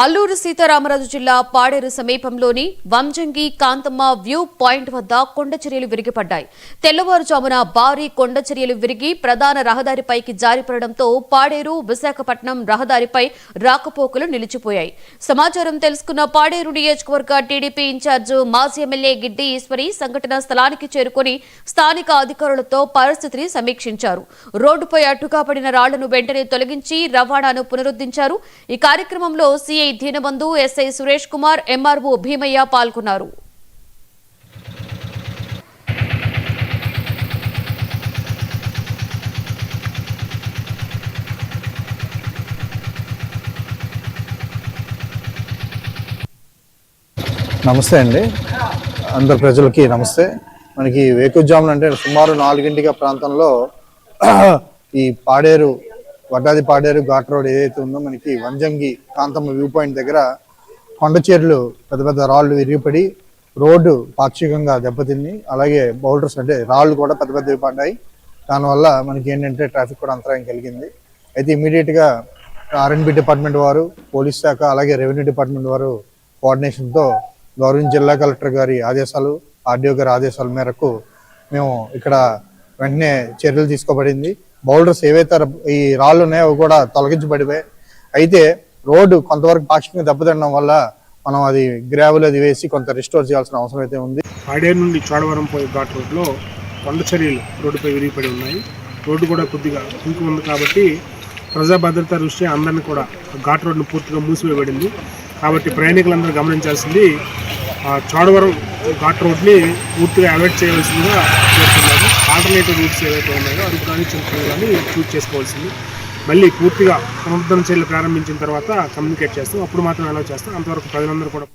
అల్లూరు సీతారామరాజు జిల్లా పాడేరు సమీపంలోని Vanjangi Kanthamma view point వద్ద కొండచర్యలు విరిగిపడ్డాయి. తెల్లవారుజామున భారీ కొండచర్యలు విరిగి ప్రధాన రహదారిపైకి జారిపడడంతో పాడేరు విశాఖపట్నం రహదారిపై రాకపోకలు నిలిచిపోయాయి. సమాచారం తెలుసుకున్న పాడేరు నియోజకవర్గ టీడీపీ ఇన్ఛార్జ్ మాజీ ఎమ్మెల్యే గిడ్డి ఈశ్వరి సంఘటనా స్థలానికి చేరుకుని స్థానిక అధికారులతో పరిస్థితిని సమీక్షించారు. రోడ్డుపై అడ్డుగా పడిన రాళ్లను వెంటనే తొలగించి రవాణాను పునరుద్ధరించారు. ఈ కార్యక్రమంలో CI Deenabandhu, SI Suresh Kumar, MRO Bheemaiah పాల్గొన్నారు. నమస్తే అండి, అందరు ప్రజలకి నమస్తే. మనకి వేకువజామున అంటే సుమారు 4 గంటల ప్రాంతంలో ఈ పాడేరు వడ్డాది పాడేరు ఘాట్ రోడ్ ఏదైతే ఉందో మనకి వంజంగి కాంతమ్మ వ్యూ పాయింట్ దగ్గర కొండచీరలు పెద్ద పెద్ద రాళ్ళు విరిగిపడి రోడ్డు పాక్షికంగా దెబ్బతింది. అలాగే బౌల్డర్స్ అంటే రాళ్ళు కూడా పెద్ద పెద్దవి పడ్డాయి. దానివల్ల మనకి ఏంటంటే ట్రాఫిక్ కూడా అంతరాయం కలిగింది. అయితే ఇమీడియట్గా ఆర్ఎండ్బి డిపార్ట్మెంట్ వారు, పోలీస్ శాఖ, అలాగే రెవెన్యూ డిపార్ట్మెంట్ వారు కోఆర్డినేషన్తో గౌరవ జిల్లా కలెక్టర్ గారి ఆదేశాలు, ఆర్డీఓ గారి ఆదేశాల మేరకు మేము ఇక్కడ వెంటనే చర్యలు తీసుకోబడింది. బౌల్డర్స్ ఏవైతే ఈ రాళ్ళు ఉన్నాయో అవి కూడా తొలగించబడిపోయాయి. అయితే రోడ్డు కొంతవరకు పాక్షికంగా దెబ్బతినడం వల్ల మనం అది గ్రావెల్ అది వేసి కొంత రిస్టోర్ చేయాల్సిన అవసరం అయితే ఉంది. పాడేరు నుండి చోడవరం పోయే ఘాట్ రోడ్లో కొండచర్యలు రోడ్డుపై విరిగిపడి ఉన్నాయి. రోడ్డు కూడా కొద్దిగా కుంకు ఉంది కాబట్టి ప్రజా భద్రతా దృష్ట్యా అందరినీ కూడా ఘాట్ రోడ్ను పూర్తిగా మూసివేయబడింది. కాబట్టి ప్రయాణికులందరూ గమనించాల్సింది చోడవరం ఘాట్ రోడ్ని పూర్తిగా అవాయిడ్ చేయవలసిందిగా చేస్తున్నారు. ఆల్టర్నేటివ్ రూట్స్ ఏవైతే ఉన్నాయో అది కానీ చింతలు కానీ చూస్ చేసుకోవాల్సింది. మళ్ళీ పూర్తిగా పునరుద్ధరణ చర్యలు ప్రారంభించిన తర్వాత కమ్యూనికేట్ చేస్తాం, అప్పుడు మాత్రం అలౌ చేస్తాం. అంతవరకు ప్రజలందరూ కూడా